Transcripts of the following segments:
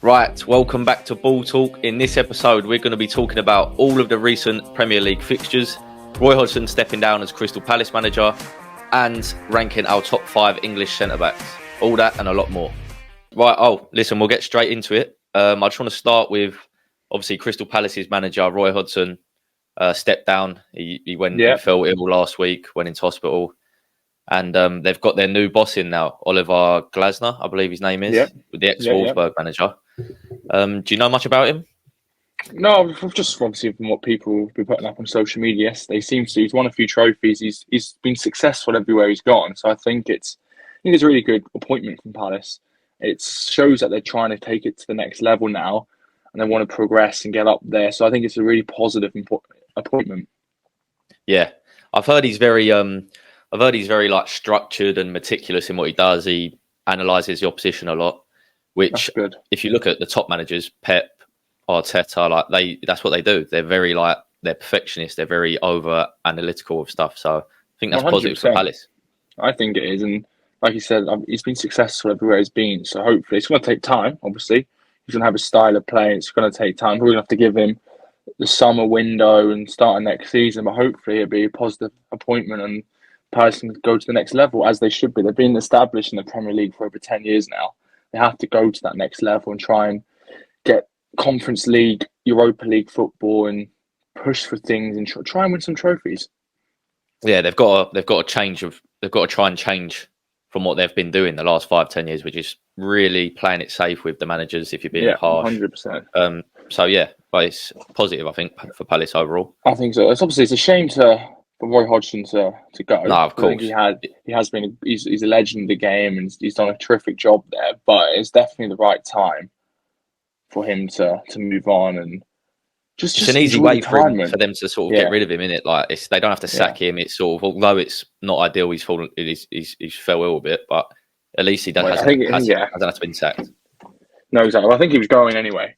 Right, welcome back to Ball Talk. In this episode, we're going to be talking about all of the recent Premier League fixtures, Roy Hodgson stepping down as Crystal Palace manager, and ranking our top 5 English centre-backs. All that and a lot more. Right, listen, we'll get straight into it. I just want to start with, obviously, Crystal Palace's manager, Roy Hodgson, stepped down. He fell ill last week, went into hospital. And they've got their new boss in now, Oliver Glasner, I believe his name is, the ex-Wolfsburg manager. Do you know much about him? No, just obviously from what people have been putting up on social media yesterday. He's won a few trophies. He's been successful everywhere he's gone. So I think it's a really good appointment from Palace. It shows that they're trying to take it to the next level now, and they want to progress and get up there. So I think it's a really positive appointment. Yeah, I've heard he's very like structured and meticulous in what he does. He analyses the opposition a lot, which if you look at the top managers, Pep, Arteta, that's what they do. They're very they're perfectionists. They're very over analytical of stuff. So I think that's 100%. Positive for Palace. I think it is, and like you said, he's been successful everywhere he's been. So hopefully, it's going to take time. Obviously, he's going to have a style of play. It's going to take time. We're going to have to give him the summer window and start next season. But hopefully, it'll be a positive appointment and Palace can go to the next level, as they should be. They've been established in the Premier League for over 10 years now. They have to go to that next level and try and get Conference League, Europa League football and push for things and try and win some trophies. Yeah, they've got to try and change from what they've been doing the last 5-10 years, which is really playing it safe with the managers if you're being harsh. 100%. So yeah, but it's positive, I think, for Palace overall. I think so. It's a shame for Roy Hodgson to go. No, of course. He's a legend of the game and he's done a terrific job there. But it's definitely the right time for him to move on and just an easy way for them to sort of get rid of him, innit? Like they don't have to sack him. It's sort of, although it's not ideal, he's fell ill a bit, but at least he hasn't had to been sacked. No, exactly. I think he was going anyway.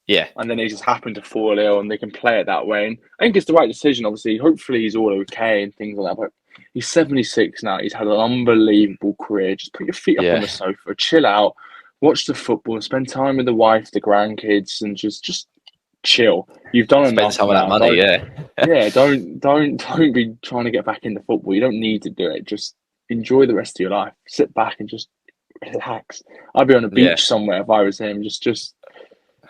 Yeah. And then he just happened to fall ill and they can play it that way. And I think it's the right decision, obviously. Hopefully he's all okay and things like that. But he's 76 now. He's had an unbelievable career. Just put your feet up on the sofa, chill out, watch the football, spend time with the wife, the grandkids, and just chill. You've done enough. Spend some of that money, Don't be trying to get back into football. You don't need to do it. Just enjoy the rest of your life. Sit back and just relax. I'd be on a beach somewhere if I was him.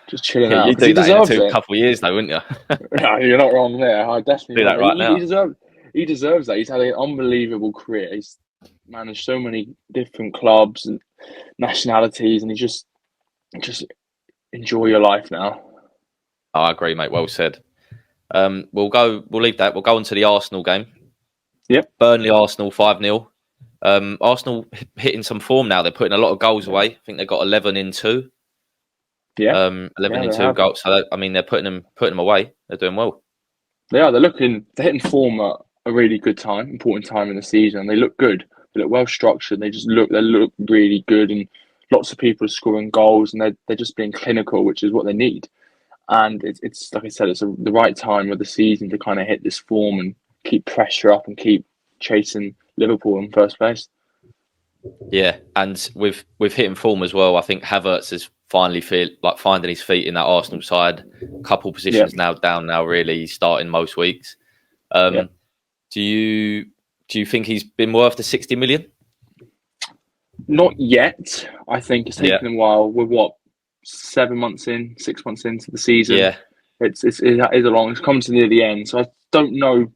Just chilling out. You'd do that in a couple of years, though, wouldn't you? No, you're not wrong there. I definitely do that right now. He deserves that. He's had an unbelievable career. He's managed so many different clubs and nationalities, and he just enjoy your life now. I agree, mate. Well said. We'll leave that. We'll go on to the Arsenal game. Yep. Burnley, Arsenal, 5-0. Arsenal hitting some form now. They're putting a lot of goals away. I think they've got 11 in 2. Yeah. 11 in 2 goals. So they're putting them away. They're doing well. They are. They're hitting form at a really good time, important time in the season. They look good. They look well structured. They look really good, and lots of people are scoring goals, and they're just being clinical, which is what they need. And it's like I said, it's the right time of the season to kind of hit this form and keep pressure up and keep chasing Liverpool in first place. Yeah, and with hitting form as well, I think Havertz is finally finding his feet in that Arsenal side. A couple positions now down now, really. He's starting most weeks. Do you think he's been worth the 60 million? Not yet. I think it's taken a while. We're 6 months into the season. Yeah, it is it's come to near the end. So I don't know.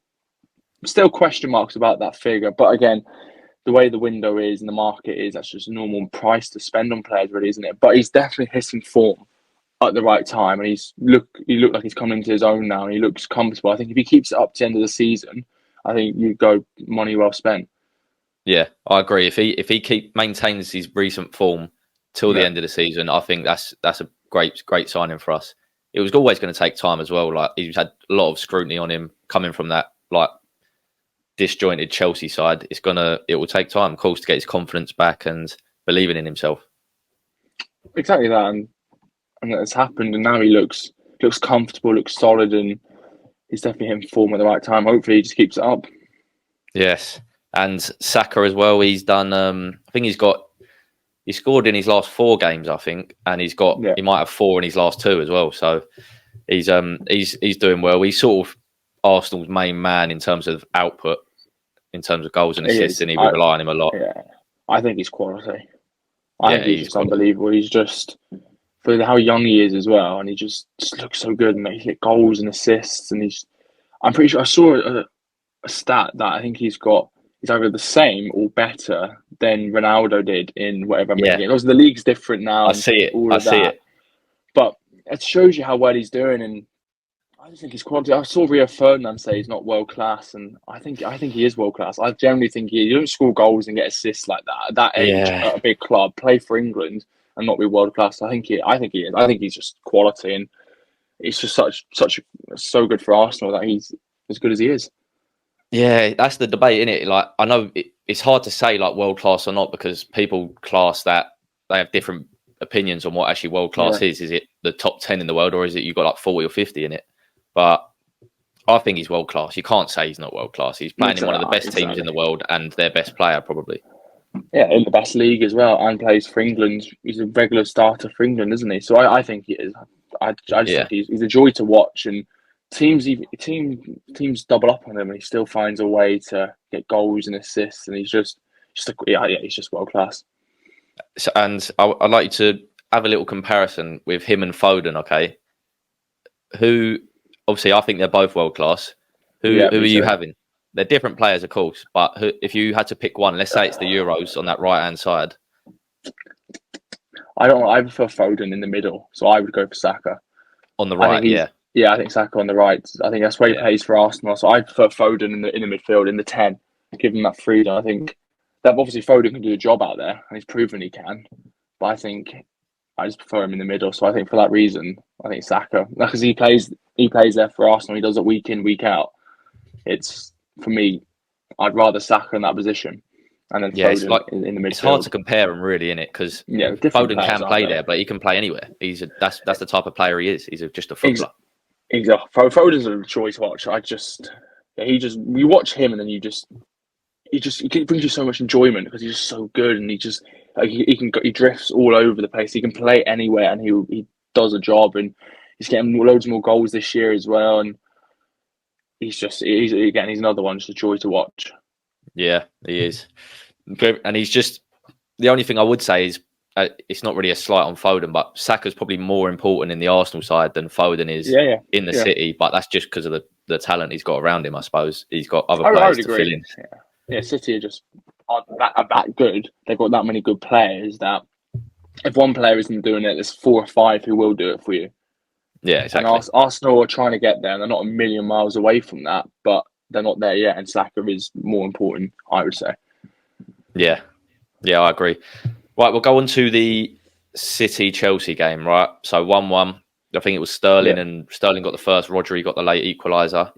Still question marks about that figure, but again, the way the window is and the market is, that's just a normal price to spend on players, really, isn't it? But he's definitely hitting form at the right time, and he looked like he's coming into his own now, and he looks comfortable. I think if he keeps it up to the end of the season, I think you go money well spent. Yeah, I agree. If he maintains his recent form till the end of the season, I think that's a great signing for us. It was always going to take time as well. Like, he's had a lot of scrutiny on him coming from that disjointed Chelsea side. It will take time, of course, to get his confidence back and believing in himself. Exactly that, and that's happened. And now he looks comfortable, looks solid, and he's definitely hitting form at the right time. Hopefully, he just keeps it up. Yes, and Saka as well. He's done. I think he's got he scored in his last 4 games, I think, and he might have 4 in his last 2 as well. So he's doing well. He's sort of Arsenal's main man in terms of output, in terms of goals and assists, and we rely on him a lot. Yeah, I think he's quality. I think he's just unbelievable. He's just, for how young he is as well, and he just looks so good, and he hit goals and assists, and I'm pretty sure I saw a stat that I think he's either the same or better than Ronaldo did in whatever many games. Obviously, the league's different now. I see it. But it shows you how well he's doing, and I just think his quality. I saw Rio Ferdinand say he's not world class, and I think he is world class. I generally think you don't score goals and get assists like that at that age at a big club, play for England and not be world class. I think he is. I think he's just quality, and it's just so good for Arsenal that he's as good as he is. Yeah, that's the debate, isn't it? Like, I know it's hard to say like world class or not, because people class that, they have different opinions on what actually world class is. Is it the top 10 in the world, or is it you've got like 40 or 50 in it? But I think he's world class. You can't say he's not world class. He's playing in one of the best teams in the world and their best player probably. Yeah, in the best league as well, and plays for England. He's a regular starter for England, isn't he? So I think he is. I just think he's a joy to watch, and teams double up on him, and he still finds a way to get goals and assists, and he's just world class. So, and I'd like you to have a little comparison with him and Foden. Okay, who obviously I think they're both world class. Who are you having? They're different players, of course, but if you had to pick one, let's say it's the Euros on that right hand side. I prefer Foden in the middle, so I would go for Saka on the right. Yeah, I think Saka on the right. I think that's where he plays for Arsenal. So I prefer Foden in the midfield, in the 10, give him that freedom. I think that obviously Foden can do a job out there, and he's proven he can. But I think I just prefer him in the middle. So I think for that reason, I think Saka, because he plays there for Arsenal. He does it week in, week out. It's, for me, I'd rather Saka in that position. And then Foden it's in the midfield. It's hard to compare them, really, isn't it? Because Foden can play there, but he can play anywhere. That's the type of player he is. He's just a footballer. Exactly. Foden's a choice to watch. You watch him, and then he brings you so much enjoyment because he's just so good, and he drifts all over the place. He can play anywhere, and he does a job, and he's getting loads more goals this year as well. And he's another one, just a joy to watch. Yeah, he is. And he's just, the only thing I would say is it's not really a slight on Foden, but Saka's probably more important in the Arsenal side than Foden is in the City. But that's just because of the talent he's got around him, I suppose. He's got other players to fill in. Yeah, City aren't that good. They've got that many good players that if one player isn't doing it, there's 4 or 5 who will do it for you. Yeah, exactly. And Arsenal are trying to get there, and they're not a million miles away from that, but they're not there yet, and Saka is more important, I would say. Yeah, I agree. Right, we'll go on to the City-Chelsea game, right? So 1-1. I think it was Sterling, and Sterling got the first. Rodri got the late equaliser.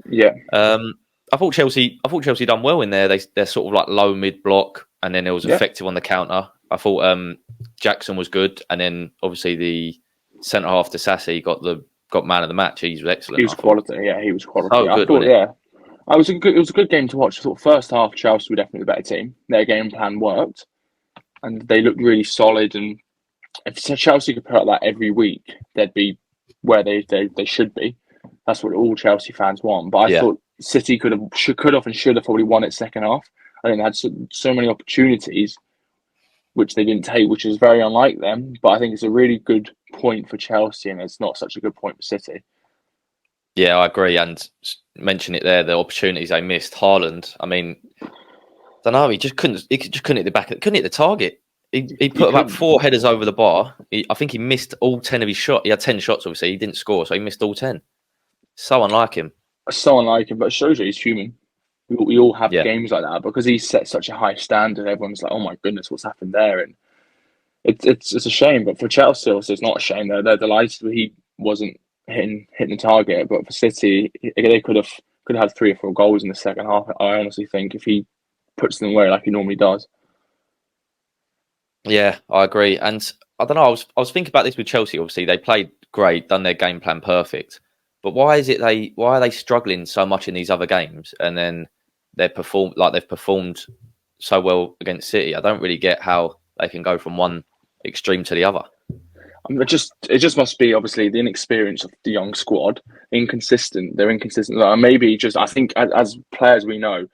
Yeah. I thought Chelsea done well in there. They're sort of like low mid block, and then it was effective on the counter. I thought Jackson was good, and then obviously the centre half to Sassy got man of the match. He was excellent. He was quality. Yeah, he was quality. Oh, good, it was a good game to watch. I thought first half Chelsea were definitely the better team. Their game plan worked, and they looked really solid. And if Chelsea could put up that every week, they'd be where they should be. That's what all Chelsea fans want. But I thought City could have and should have probably won it second half. I think they had so many opportunities, which they didn't take, which is very unlike them. But I think it's a really good point for Chelsea, and it's not such a good point for City. Yeah, I agree. And mention it there, the opportunities they missed. Haaland, I mean, I don't know, he just couldn't hit the back, couldn't hit the target. He put about 4 headers over the bar. I think he missed all 10 of his shots. He had 10 shots, obviously. He didn't score, so he missed all 10. So unlike him. But it shows you he's human. We all have games like that because he set such a high standard. Everyone's like, oh my goodness, what's happened there? And it's a shame. But for Chelsea, also, it's not a shame. They're delighted that he wasn't hitting the target. But for City, they could have had 3 or 4 goals in the second half. I honestly think if he puts them away like he normally does. Yeah, I agree. And I don't know, I was thinking about this with Chelsea. Obviously, they played great, done their game plan perfect. But why are they struggling so much in these other games, and then they've performed so well against City? I don't really get how they can go from one extreme to the other. It just must be obviously the inexperience of the young squad, inconsistent. They're inconsistent. Maybe just I think as players we know,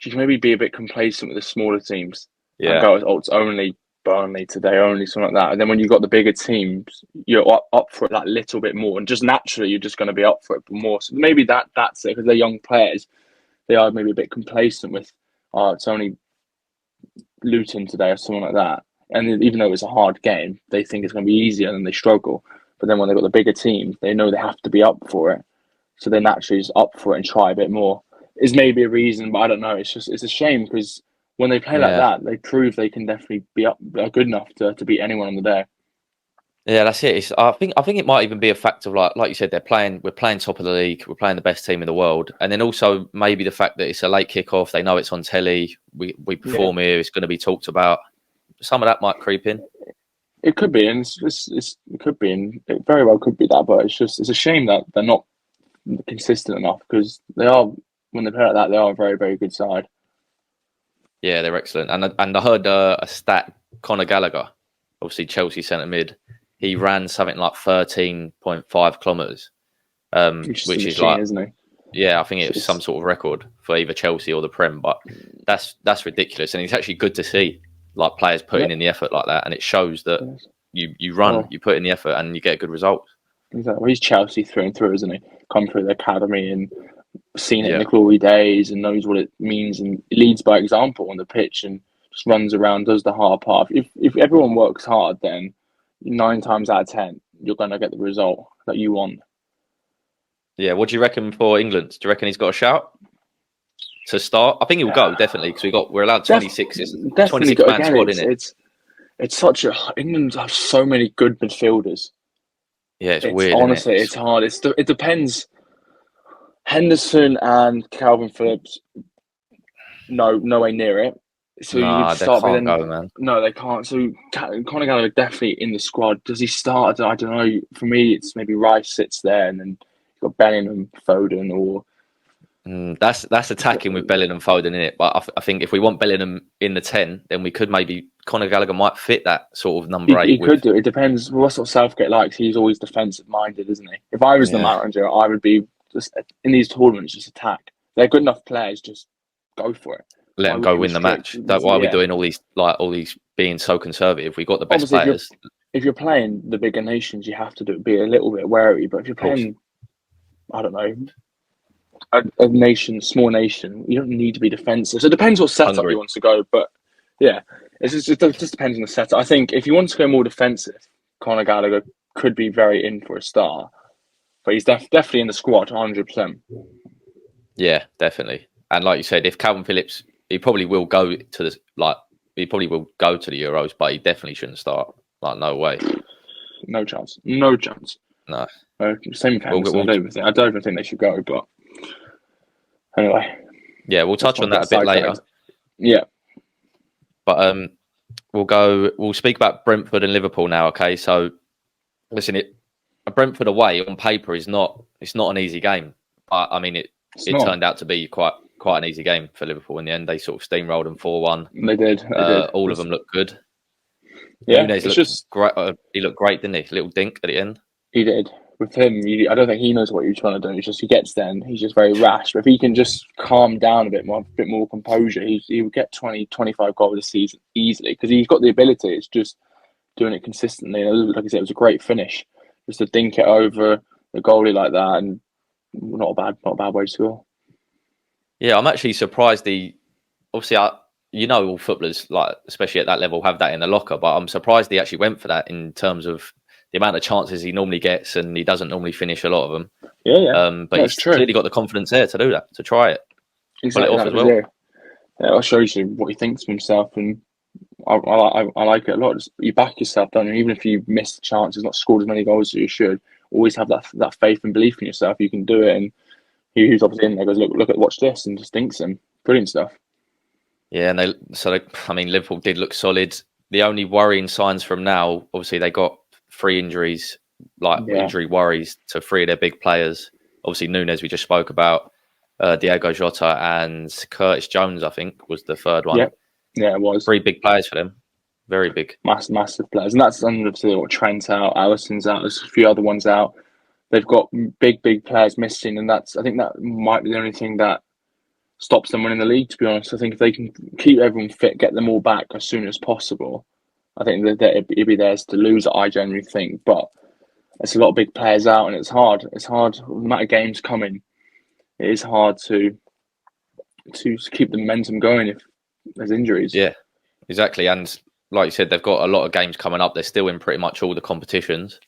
you can maybe be a bit complacent with the smaller teams and go, oh, it's only Burnley today, only something like that. And then when you've got the bigger teams, you're up for it that little bit more, and just naturally you're just going to be up for it more. So maybe that's it, because they're young players. They are maybe a bit complacent with, oh, it's only Luton today or something like that. And even though it's a hard game, they think it's going to be easier and they struggle. But then when they've got the bigger teams, they know they have to be up for it. So they're naturally just up for it and try a bit more. Is maybe a reason, but I don't know. It's a shame, because when they play like that, they prove they can definitely be good enough to beat anyone on the day. Yeah, that's it. I think it might even be a fact of like you said, we're playing top of the league, we're playing the best team in the world, and then also maybe the fact that it's a late kickoff. They know it's on telly. We perform here. It's going to be talked about. Some of that might creep in. It could be, and it could be, and it very well could be that. But it's a shame that they're not consistent enough, because they are, when they play like that, they are a very, very good side. Yeah, they're excellent. And I heard a stat. Conor Gallagher, obviously Chelsea centre mid, he ran something like 13.5 kilometres, which is like, isn't he? Yeah, I think it's some sort of record for either Chelsea or the Prem. But that's ridiculous, and it's actually good to see like players putting in the effort like that, and it shows that you run, you put in the effort, and you get a good result. Exactly. Well, he's Chelsea through and through, isn't he? Come through the academy and seen it in the glory days and knows what it means, and leads by example on the pitch and just runs around, does the hard part. If everyone works hard, then 9 times out of 10 you're going to get the result that you want. Yeah, what do you reckon for England? Do you reckon he's got a shout to start? I think he'll go, definitely, because we're allowed 26. It's 26-man squad, isn't it? It's such a... England have so many good midfielders. Yeah, it's weird. Honestly, it's hard. It depends. Henderson and Calvin Phillips, no way near it. So you would start with them. Man. No, they can't. So Conor Gallagher definitely in the squad. Does he start? I don't know. For me, it's maybe Rice sits there, and then you've got Bellingham, Foden, or that's attacking with Bellingham, Foden in it. But I think if we want Bellingham in the 10, then we could maybe Conor Gallagher might fit that sort of number 8. He could do. It depends what sort of Southgate likes. He's always defensive minded, isn't he? If I was the manager, I would be just in these tournaments, just attack. They're good enough players, just go for it. Let them go win the match. Why are we doing all these being so conservative? We've got the best players. If you're playing the bigger nations, you have to be a little bit wary. But if you're playing, I don't know, a small nation, you don't need to be defensive. So it depends what setup he wants to go. But yeah, it just depends on the setup. I think if you want to go more defensive, Conor Gallagher could be very in for a start. But he's definitely in the squad, 100%. Yeah, definitely. And like you said, if Calvin Phillips, he probably will go to the Euros, but he definitely shouldn't start. Like, no way. No chance. No. Same with Henderson. I don't even think they should go, but anyway. Yeah, we'll touch on that a bit later. Yeah. But we'll speak about Brentford and Liverpool now, okay? So listen, a Brentford away on paper it's not an easy game. I mean it turned out to be quite an easy game for Liverpool in the end. They sort of steamrolled them 4-1. They did. All of them looked good. Yeah, great. He looked great, didn't he? Little dink at the end. He did. With him, I don't think he knows what he's trying to do. It's just he gets there and he's just very rash. But if he can just calm down a bit more composure, he would get 20, 25 goals this season easily, because he's got the ability. It's just doing it consistently. Like I said, it was a great finish. Just to dink it over the goalie like that, and not a bad way to score. Yeah, I'm actually surprised. Obviously, all footballers, like especially at that level, have that in the locker. But I'm surprised he actually went for that in terms of the amount of chances he normally gets, and he doesn't normally finish a lot of them. Yeah. But he's clearly got the confidence there to do that, to try it. Exactly. Pull it off as well. Yeah, it shows you what he thinks of himself, and I like it a lot. Just, you back yourself, don't you? Even if you miss the chances, not scored as many goals as you should, always have that faith and belief in yourself. You can do it, and who's obviously in there goes, watch this, and just thinks him. Brilliant stuff. Yeah, and Liverpool did look solid. The only worrying signs from now, obviously, they got 3 injuries, injury worries to 3 of their big players. Obviously, Núñez, we just spoke about, Diego Jota and Curtis Jones, I think, was the third one. Yeah, it was. 3 big players for them. Very big. Massive players, and that's obviously what Trent's out, Alisson's out. There's a few other ones out. They've got big players missing, and I think that might be the only thing that stops them winning the league. To be honest, I think if they can keep everyone fit, get them all back as soon as possible, I think that it'd be theirs to lose. I genuinely think, but it's a lot of big players out, and it's hard. It's hard. The amount of games coming, it is hard to keep the momentum going if there's injuries. Yeah, exactly. And like you said, they've got a lot of games coming up. They're still in pretty much all the competitions.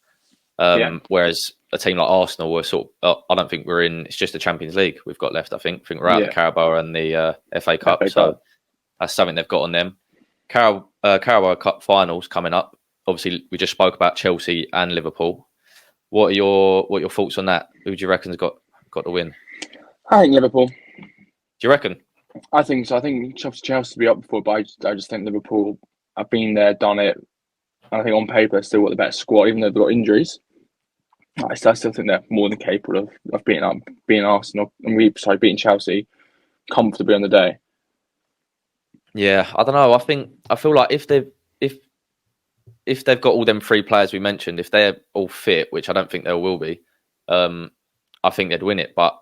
Whereas a team like Arsenal, we're I don't think we're in. It's just the Champions League we've got left. I think we're out of the Caraboa and the FA Cup. So that's something they've got on them. Caraboa Cup Finals coming up. Obviously, we just spoke about Chelsea and Liverpool. What are your thoughts on that? Who do you reckon's got the win? I think Liverpool. Do you reckon? I think so. I think Chelsea will be up before, but I just think Liverpool have been there, done it. And I think on paper, they've still got the better squad, even though they've got injuries. I still think they're more than capable of beating Arsenal and beating Chelsea comfortably on the day. Yeah, I don't know. I feel like if they've got all them three players we mentioned, if they're all fit, which I don't think they will be, I think they'd win it. But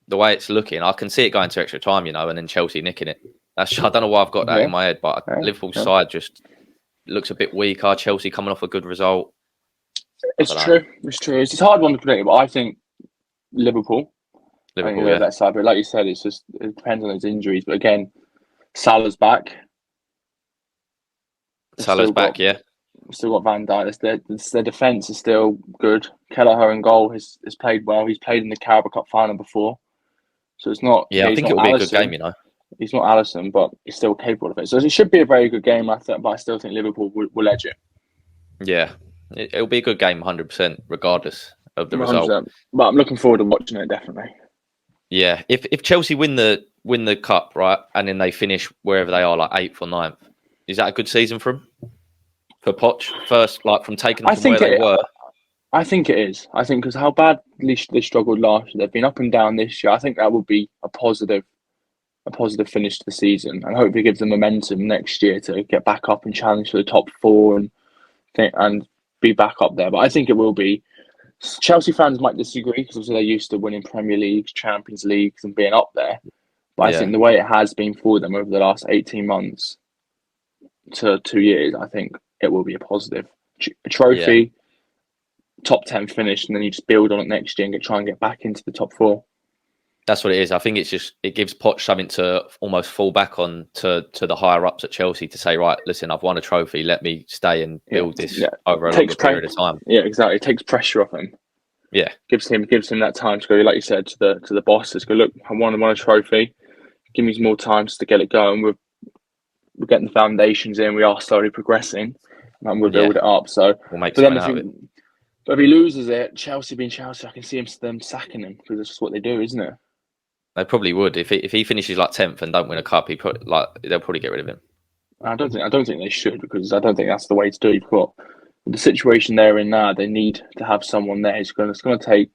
the way it's looking, I can see it going to extra time, and then Chelsea nicking it. I don't know why I've got that in my head, but Liverpool's side just looks a bit weaker. Chelsea coming off a good result. It's true. It's a hard one to predict, but I think Liverpool. That side, but like you said, it depends on those injuries. But again, Salah's back. Salah's back, yeah. We've still got Van Dijk. Their defence is still good. Kelleher in goal has played well. He's played in the Caraboa Cup Final before, so it's not. Yeah, I think it'll be a good game. He's not Alisson, but he's still capable of it. So it should be a very good game. But I still think Liverpool will edge it. Yeah. It'll be a good game, 100%, regardless of the result. But I'm looking forward to watching it, definitely. Yeah, if Chelsea win the cup, right, and then they finish wherever they are, like 8th or 9th, is that a good season for them? For Poch, first, like from taking them from where they were? I think it is. I think because how badly they struggled last year, they've been up and down this year. I think that would be a positive finish to the season, and hopefully gives them momentum next year to get back up and challenge for the top 4 and be back up there. But I think it will be. Chelsea fans might disagree because obviously they're used to winning Premier Leagues, Champions Leagues and being up there. But I think the way it has been for them over the last 18 months to 2 years, I think it will be a positive. A trophy, top 10 finish, and then you just build on it next year and try and get back into the top 4. That's what it is. I think it gives Poch something to almost fall back on to the higher ups at Chelsea to say, right, listen, I've won a trophy. Let me stay and build this over a longer period of time. Yeah, exactly. It takes pressure off him. Yeah, gives him that time to go, like you said, to the bosses. Go, look, I won a trophy. Give me some more time to get it going. We're getting the foundations in. We are slowly progressing, and we'll build it up. So we'll make something out of it. But if he loses it, Chelsea being Chelsea, I can see them sacking him because that's just what they do, isn't it? They probably would if he finishes like 10th and don't win a cup. They'll probably get rid of him. I don't think they should, because I don't think that's the way to do it. You've got the situation they're in now. They need to have someone there. It's going to take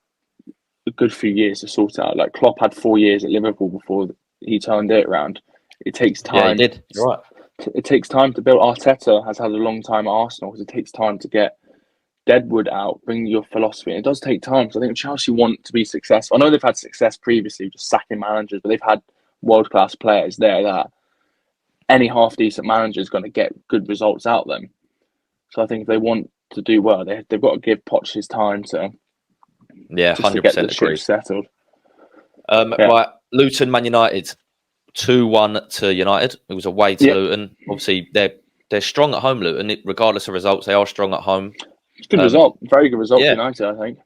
a good few years to sort out. Like Klopp had 4 years at Liverpool before he turned it around. It takes time. Yeah, he did. You're right. It takes time to build. Arteta has had a long time at Arsenal because it takes time to get Deadwood out, bring your philosophy. And it does take time. So I think Chelsea want to be successful. I know they've had success previously, just sacking managers, but they've had world-class players there that any half-decent manager is going to get good results out of them. So I think if they want to do well, they've got to give Poch his time to 100% get the ship settled. Right, Luton, Man United, 2-1 to United. It was away to Luton. Obviously, they're strong at home, Luton. Regardless of results, they are strong at home. It's a good result. Very good result for United, I think.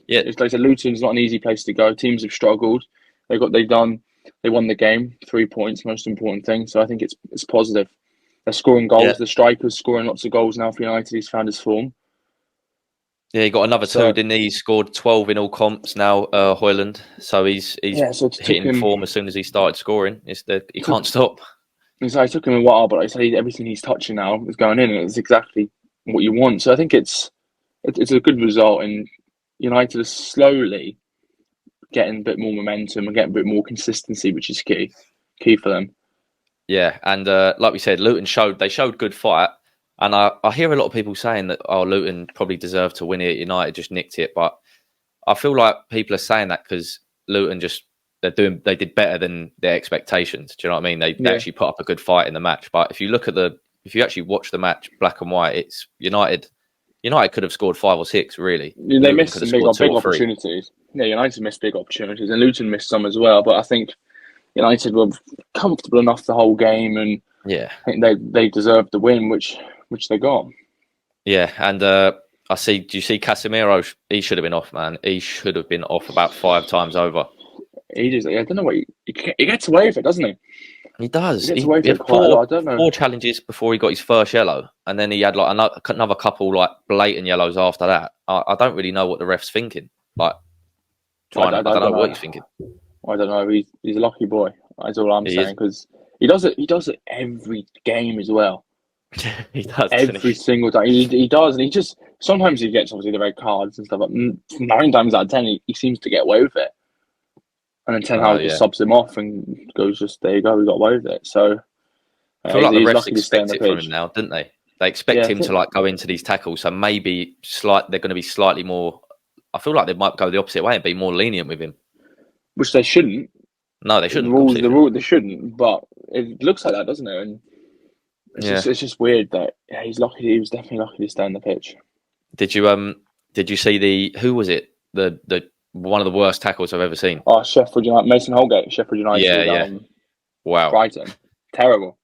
It's like I said, Luton's not an easy place to go. Teams have struggled. They won the game, 3 points, most important thing. So I think it's positive. They're scoring goals. Yeah. The striker's scoring lots of goals now for United. He's found his form. Yeah, he got another 2, didn't he? He scored 12 in all comps now, Haaland. So he's hitting form as soon as he started scoring. He can't stop. It took him a while, but I say everything he's touching now is going in, and it's exactly what you want. So I think it's a good result, and United are slowly getting a bit more momentum and getting a bit more consistency, which is key for them. Yeah, and like we said, Luton showed good fight. And I hear a lot of people saying that, oh, Luton probably deserved to win it. United just nicked it. But I feel like people are saying that because Luton they did better than their expectations. Do you know what I mean? They actually put up a good fight in the match. But if you actually watch the match black and white, it's United. United could have scored 5 or 6, really. They Luton missed could have some scored 2 big or 3. opportunities. Yeah, United missed big opportunities, and Luton missed some as well. But I think United were comfortable enough the whole game, and Yeah. I think they deserved the win, which they got. Yeah, and I see. Do you see Casemiro? He should have been off, man. He should have been off about 5 times over. I don't know what he gets away with it, doesn't he? He does. He gets He away with had it quite a lot. I don't know. 4 challenges before he got his first yellow, and then he had like another couple like blatant yellows after that. I don't really know what the ref's thinking. Like, I don't know what he's thinking. I don't know. He's a lucky boy. That's all I'm saying, because he does it every game as well. He does every single time. He does, and he just sometimes he gets obviously the red cards and stuff. But 9 times out of 10, he seems to get away with it. And then Ten Hag just subs him off and goes, just there you go, we got away with it. So I feel like the refs expect it from him now, didn't they? They expect him to like go into these tackles, so maybe they're going to be slightly more. I feel like they might go the opposite way and be more lenient with him, which they shouldn't. No, they shouldn't. The rule they shouldn't, but it looks like that, doesn't it? And it's just weird that he's lucky. He was definitely lucky to stay on the pitch. Did you see who was it? The one of the worst tackles I've ever seen. Oh, Sheffield United, Mason Holgate, Sheffield United. Yeah. Wow. Brighton. Terrible.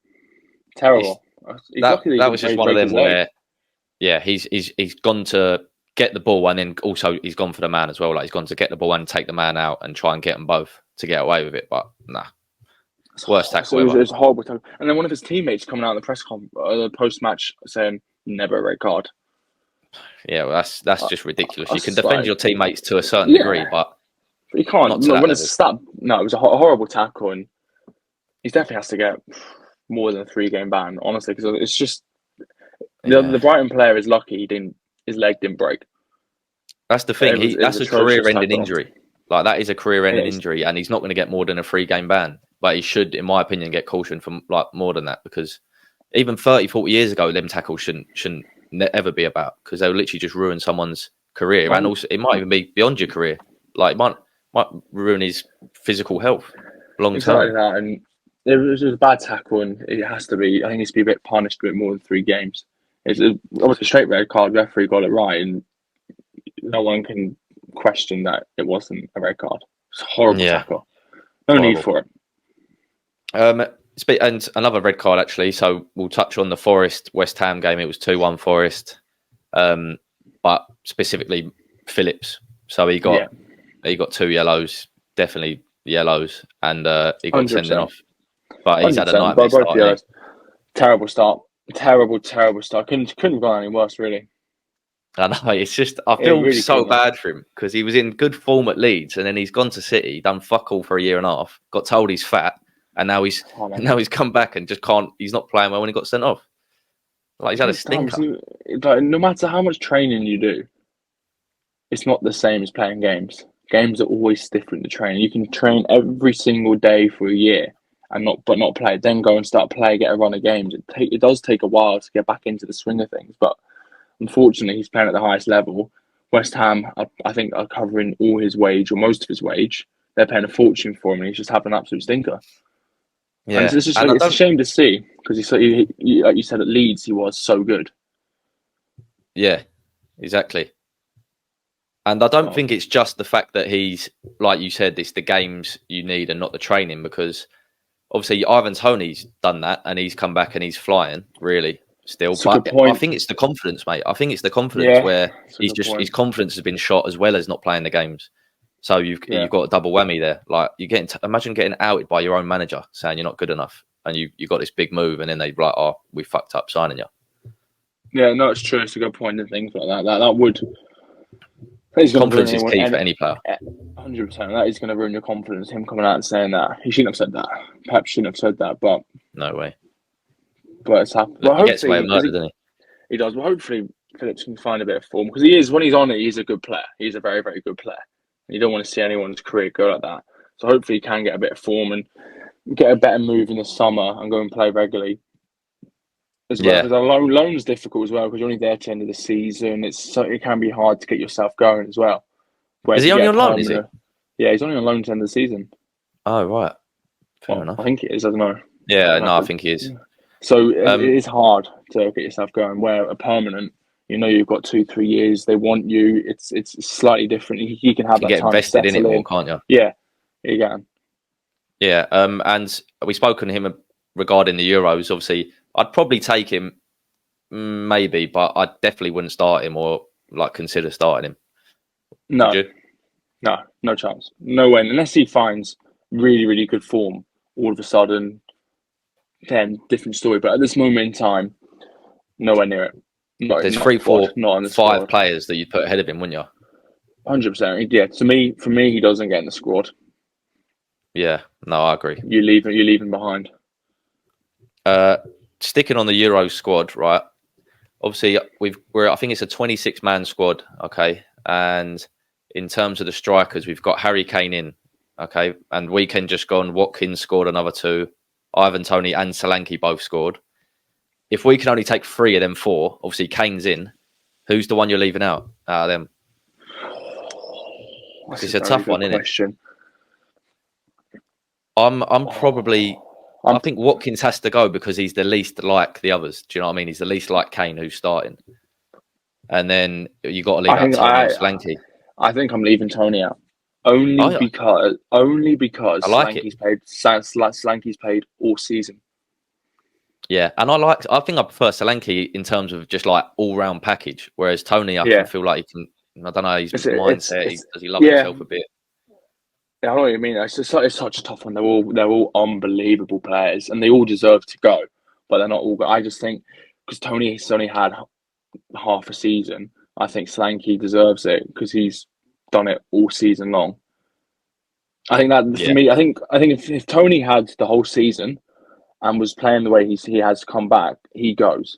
That was just one of them where, he's gone to get the ball, and then also he's gone for the man as well. Like, he's gone to get the ball and take the man out and try and get them both to get away with it. But nah, worst tackle ever. It was a horrible tackle. And then one of his teammates coming out in the post-match saying, "Never a red card." Yeah, well, that's just ridiculous. You can defend your teammates to a certain degree, but you can't. When it's that, no, it was a horrible tackle, and he definitely has to get more than a 3-game ban, honestly, because it's just the Brighton player is lucky his leg didn't break. That's the thing. That's a career-ending injury. Like, that is a career-ending injury, and he's not going to get more than a 3-game ban. But he should, in my opinion, get cautioned for like more than that, because even 30, 40 years ago, them tackles shouldn't ever be about, because they'll literally just ruin someone's career, and also it might even be beyond your career. Like, it might ruin his physical health long term. Exactly that, and it was a bad tackle, and it has to be. I think it needs to be a bit punished, a bit more than 3 games. It's obviously a straight red card. Referee got it right, and no one can question that it wasn't a red card. It's a horrible tackle. No need for it. And another red card, actually. So we'll touch on the Forest West Ham game. It was 2-1 Forest, but specifically Phillips. So he got 2 yellows, definitely yellows, and he got 100%. Sent off. But he's had a nightmare start. Terrible start. Terrible start. Couldn't have gone any worse, really. I know. It's just, I feel really so bad for him, because he was in good form at Leeds, and then he's gone to City, done fuck all for a year and a half, got told he's fat, and now he's come back and just can't. He's not playing well when he got sent off. Like, he's had a stinker. Like, no matter how much training you do, it's not the same as playing games. Games are always different to training. You can train every single day for a year and not play. Then go and start playing, get a run of games. It does take a while to get back into the swing of things, but unfortunately, he's playing at the highest level. West Ham, I think, are covering all his wage, or most of his wage. They're paying a fortune for him, and he's just having an absolute stinker. Yeah, and it's a shame to see, because he, like you said, at Leeds, he was so good. Yeah, exactly. And I don't think it's just the fact that he's, like you said, it's the games you need and not the training, because obviously Ivan Toney's done that and he's come back and he's flying, really, still. But I think it's the confidence, mate. I think it's the confidence where his confidence has been shot, as well as not playing the games. So you've got a double whammy there. Like, imagine getting outed by your own manager saying you're not good enough, and you got this big move, and then they'd be like, "Oh, we fucked up signing you." Yeah, no, it's true. It's a good point, and things like that. That would. Confidence is key for any player. 100%. That is going to ruin your confidence. Him coming out and saying that. He shouldn't have said that. Perhaps shouldn't have said that, but no way. But it's happened. He gets away with murder, doesn't he? He does. Well, hopefully Phillips can find a bit of form, because he is, when he's on it, he's a good player. He's a very, very good player. You don't want to see anyone's career go like that. So hopefully he can get a bit of form and get a better move in the summer and go and play regularly. as well, Yeah. because a loan's difficult as well because you're only there to the end of the season. It can be hard to get yourself going as well. Where Is if he you only get a on loan? Is he? permanent, yeah, he's only on loan to the end of the season. Oh, right. Fair Well, I enough. think it is. I don't know. Yeah. I'd have No, I to, think he is. yeah. So it Um, is hard to get yourself going. Where a permanent, you've got 2-3 years. They want you. It's slightly different. You can you have can that get time to invested in it settle more, in. can't you? Yeah, you can. Yeah. And we spoken to him regarding the Euros. Obviously, I'd probably take him, maybe, but I definitely wouldn't start him or like consider starting him. Would No, you? no chance. No way. Unless he finds really, really good form, all of a sudden, then different story. But at this moment in time, nowhere near it. Not There's not three, squad. four, Not in the 5 squad. players that you'd put ahead of him, wouldn't you? 100%. Yeah. For me, he doesn't get in the squad. Yeah. No, I agree. You leave him behind. Uh, Sticking on the Euro squad, right? Obviously, I think it's a 26-man squad, okay. And in terms of the strikers, we've got Harry Kane in, okay, and weekend just gone. Watkins scored another 2. Ivan Toney and Solanke both scored. If we can only take 3 of them 4, obviously Kane's in. Who's the one you're leaving out of them? That's It's a a very tough good one, isn't it? question. I'm probably. I'm, I think Watkins has to go because he's the least like the others. Do you know what I mean? He's the least like Kane, who's starting. And then you got to leave I out think Tony or I Solanke. I think I'm leaving Tony out Oh only yeah, because I like it. Slanky's played all season. Yeah, and I think I prefer Solanke in terms of just like all round package. Whereas Tony, I can Yeah, feel like he can. I don't know his mindset. it's Does he love yeah. himself a bit? I know what you mean. It's such a tough one. They're all unbelievable players, and they all deserve to go, but they're not all. I just think because Tony's only had half a season, I think Slanky deserves it because he's done it all season long. I think that for Yeah, me, I think if Tony had the whole season and was playing the way he has come back, he goes.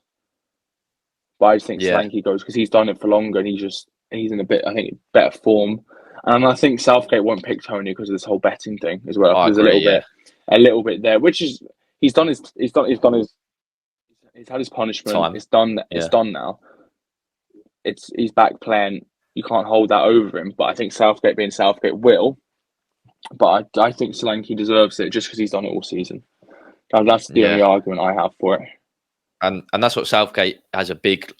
But I just think yeah, Slanky goes because he's done it for longer and he's in a bit, I think, better form. And I think Southgate won't pick Tony because of this whole betting thing as well. I There's agree. Yeah, a little bit there, which is he's had his punishment. time. It's done. It's Yeah, done now. He's back playing. You can't hold that over him. But I think Southgate being Southgate will. But I think Solanke deserves it just because he's done it all season. That's the only yeah. argument I have for it. And that's what Southgate has a big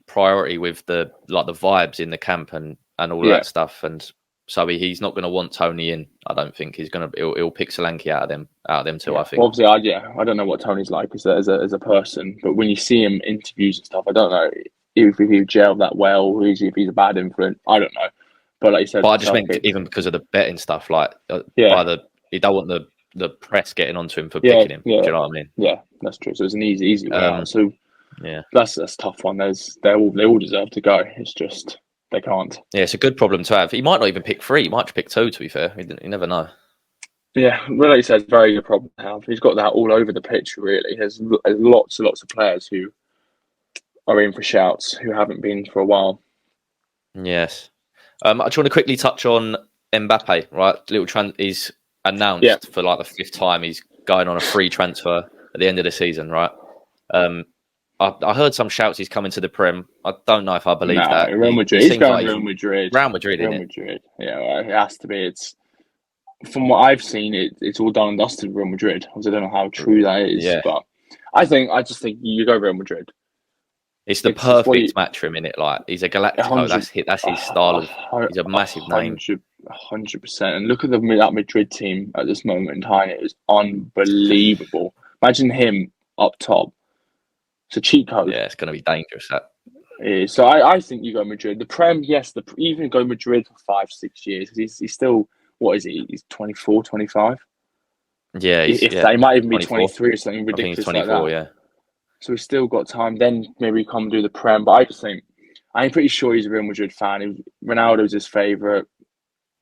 priority with the vibes in the camp and all of Yeah, that stuff. And so he's not going to want Tony in. I don't think he'll pick Solanke out of them two. yeah. I think. Well, obviously, I don't know what Tony's like as a person, but when you see him interviews and stuff, I don't know if he gelled that well, or if he's a bad influence. I don't know. But like you said, But I just meant Southgate. even because of the betting stuff, like Yeah, you don't want the press getting onto him for yeah, picking him. yeah, Do you know what I mean? yeah. That's true. So it's an easy way out. Um, So yeah, that's a tough one. They all deserve to go. It's just they can't. yeah, it's a good problem to have. He might not even pick 3. He might just pick 2. To be fair, you never know. Yeah, well, like you said, very good problem to have. He's got that all over the pitch. Really, there's lots and lots of players who are in for shouts who haven't been for a while. Yes. I just want to quickly touch on Mbappe. Right, he's Yeah, announced for like the 5th time he's going on a free transfer at the end of the season. Right. Um, I heard some shouts he's coming to the Prem. I don't know if I believe no, that. Real He Madrid. He's seems going like Real Madrid. Real Madrid, Real isn't it? Madrid. Yeah, well, it has to be. It's from what I've seen. It's all done and dusted with Real Madrid. Obviously, I don't know how true that is, Yeah. but I just think you go Real Madrid. It's the It's what you perfect match for him, innit? Like he's a Galactico. 100, That's his style of. He's a massive name. 100%. And look at that Madrid team at this moment in time. It is unbelievable. Imagine him up top. It's a cheat code. Yeah, it's going to be dangerous. That. So I think you go Madrid. The Prem, yes, even go Madrid for 5-6 years. He's still, what is he? He's 24, 25. Yeah, If that, he might even be 24. 23 or something I think he's ridiculous like 24. that. Yeah. So he's still got time. Then maybe come do the Prem. But I just think, I'm pretty sure he's a Real Madrid fan. Ronaldo's his favourite.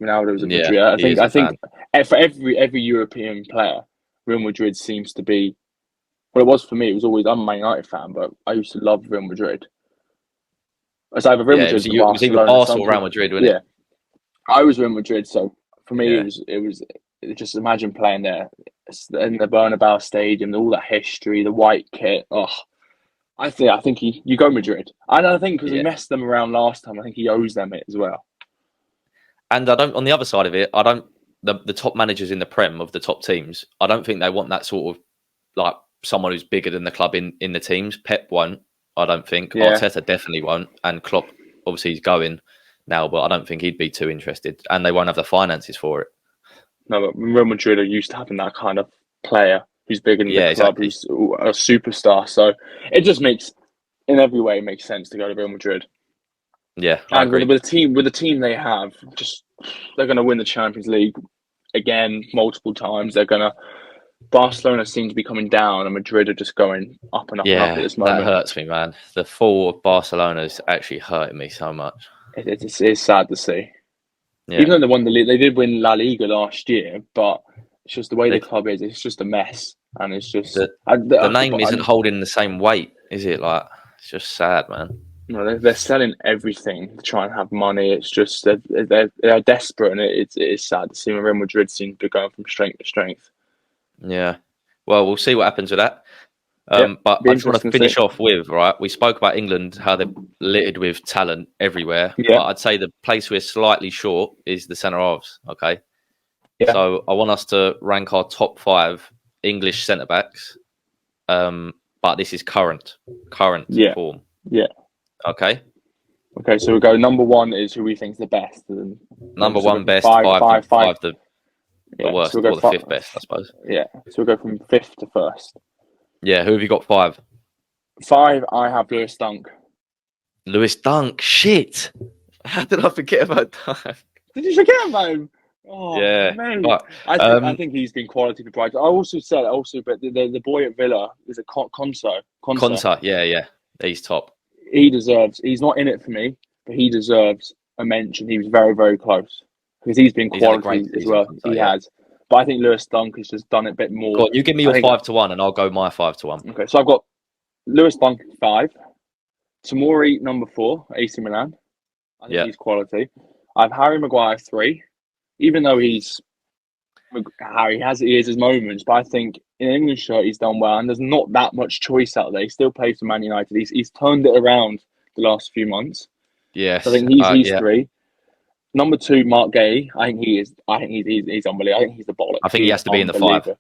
Ronaldo's at Yeah, Madrid. he is I a think fan. for every European player, Real Madrid seems to be. Well, it was for me. It was always I'm a Man United fan, but I used to love Real Madrid. It's either Real Yeah, it Madrid was, or it was either Barcelona. Barca Some or Real people, Madrid, wasn't yeah, it? I was Real Madrid. So for me, Yeah. it was just imagine playing there in the Bernabeu Stadium, all that history, the white kit. Oh, I think you go Madrid. And I think because he Yeah. messed them around last time, I think he owes them it as well. And I don't. On the other side of it, I don't. The top managers in the Prem of the top teams, I don't think they want that sort of like someone who's bigger than the club in the teams. Pep won't. I don't think. Yeah. Arteta definitely won't. And Klopp, obviously, he's going now, but I don't think he'd be too interested. And they won't have the finances for it. No, but Real Madrid are used to having that kind of player who's bigger than Yeah, the club, exactly. who's a superstar. So it just makes, in every way, it makes sense to go to Real Madrid. Yeah, I And agree. with the team they have, just they're going to win the Champions League again multiple times. They're going to. Barcelona seem to be coming down, and Madrid are just going up and up and up at Yeah, this that moment. hurts me, man. The fall of Barcelona is actually hurting me so much. It's sad to see. Yeah, Even though they won the league, they did win La Liga last year, but it's just the way the they, club is. It's just a mess, and it's just the name isn't holding the same weight, is it? Like, it's just sad, man. no, they're selling everything to try and have money. It's just they're desperate, and it is sad to see when Real Madrid seem to be going from strength to strength. Yeah. Well, we'll see what happens with that. Yep, But be I just want to interesting to finish see. off with, right, we spoke about England, how they're littered with talent everywhere. Yeah, But I'd say the place we're slightly short is the centre halves, okay? yeah, So I want us to rank our top 5 English centre backs. But this is current yeah, form, yeah. okay? Okay, so we go. Number one is who we think's the best, and Number so we'll go one from best, five the Yeah, worst, so we'll or go the fifth best, I suppose. Yeah, so we'll go from fifth to first. Yeah, who have you got 5? 5, I have Lewis Dunk. Lewis Dunk. Shit. How did I forget about Dunk? Did you forget about him? Oh, Yeah. mate. But I think he's been quality for Brighton. I also said but the boy at Villa is a Conso. Konsa, yeah. He's top. He deserves. He's not in it for me, but he deserves a mention. He was very, very close because he's been He's had a great quality as season, well. Konsa, He yeah. has, but I think Lewis Dunk has just done it a bit Go more. on, you give me I your think 5-1 and I'll go my 5-1. okay. So I've got Lewis Dunk 5, Tomori number 4, AC Milan. I think Yeah. he's quality. I have Harry Maguire 3, even though he has his moments, but I think in an English shirt he's done well, and there's not that much choice out there. He still plays for Man United. He's turned it around the last few months. Yes. So I think he's yeah. 3. Number 2, Mark Gay. I think he is. I think he's unbelievable. I think he's the baller. I think he has to be in the 5.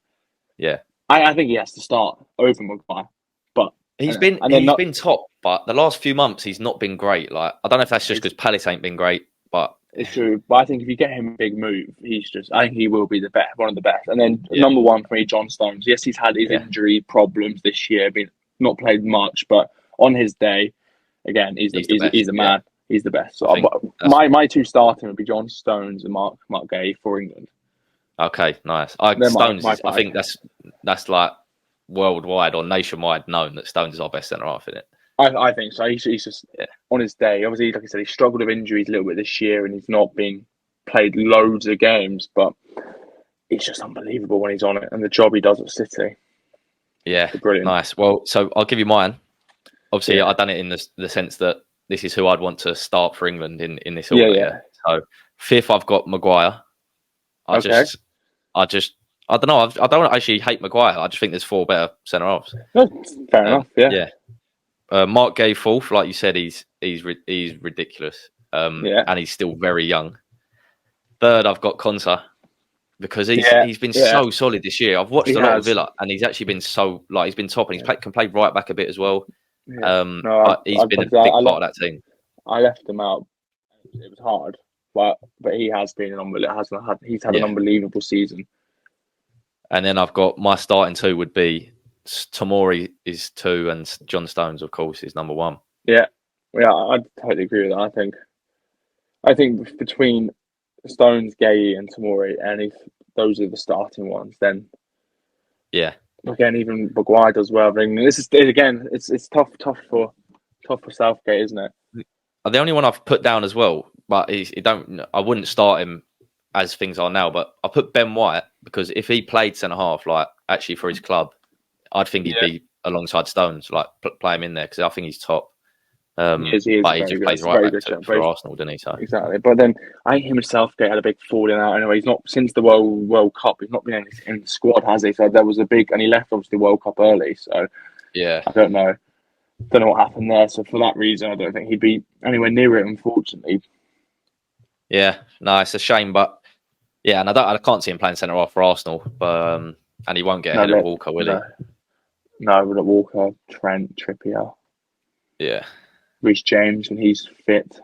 Yeah. I think he has to start over Maguire, but He's and then been top, but the last few months he's not been great. Like, I don't know if that's just because Palace ain't been great, but it's true. But I think if you get him a big move, I think he will be the best, one of the best. And then yeah. number 1 for me, John Stones. Yes, he's had his injury problems this year, been not played much, but on his day, again, he's a man. Yeah. He's the best. So my 2 starting would be John Stones and Mark Gay for England. Okay, nice. Stones, I think that's like worldwide or nationwide known that Stones is our best centre half, isn't it? I think so. He's just on his day. Obviously, like I said, he struggled with injuries a little bit this year, and he's not been played loads of games. But it's just unbelievable when he's on it, and the job he does at City. Yeah, brilliant. Nice. Well, so I'll give you mine. Obviously, I've done it in the sense that this is who I'd want to start for England in this order. Yeah. So 5th, I've got Maguire. I don't know. I don't actually hate Maguire. I just think there's 4 better centre halves. Fair enough. Yeah. Yeah. Mark Gay 4th, like you said, he's ridiculous. And he's still very young. 3rd, I've got Konsa because he's been so solid this year. I've watched a lot of Villa, and he's actually been he's been top, and can play right back a bit as well. Yeah. But he's been a big part of that team. I left him out. It was hard, but he has been he's had an unbelievable season. And then I've got my starting 2 would be Tomori is 2, and John Stones, of course, is number 1. Yeah, I totally agree with that. I think between Stones, Gay, and Tomori, and if those are the starting ones, then again, even Maguire does well. This is again, it's tough for Southgate, isn't it? The only one I've put down as well, but I wouldn't start him as things are now, but I put Ben White because if he played centre half, like actually for his club, I'd think he'd be alongside Stones, like play him in there because I think he's top. He is but he just plays right back for Arsenal, doesn't he? So exactly. But then I think him and Southgate had a big falling out. Anyway, he's not since the World Cup. He's not been in the squad, has he? So there was a big, and he left obviously the World Cup early. So yeah, I don't know. don't know what happened there. So for that reason, I don't think he'd be anywhere near it, unfortunately. Yeah, no, it's a shame, but yeah, and I can't see him playing centre half for Arsenal, but and he won't get ahead of Walker, will he? No, we're at Walker, Trent, Trippier, Yeah. Reece James when he's fit.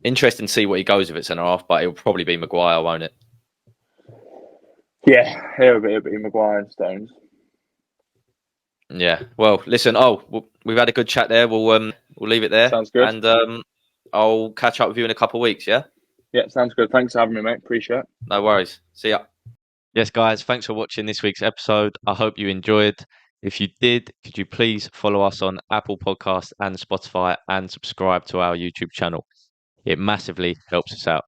Interesting to see what he goes with at centre half, but it'll probably be Maguire, won't it? Yeah, it'll be Maguire and Stones. Yeah. Well, listen. We've had a good chat there. We'll leave it there. Sounds good. And I'll catch up with you in a couple of weeks. Yeah. Yeah, sounds good. Thanks for having me, mate. Appreciate it. No worries. See ya. Yes, guys. Thanks for watching this week's episode. I hope you enjoyed. If you did, could you please follow us on Apple Podcasts and Spotify and subscribe to our YouTube channel? It massively helps us out.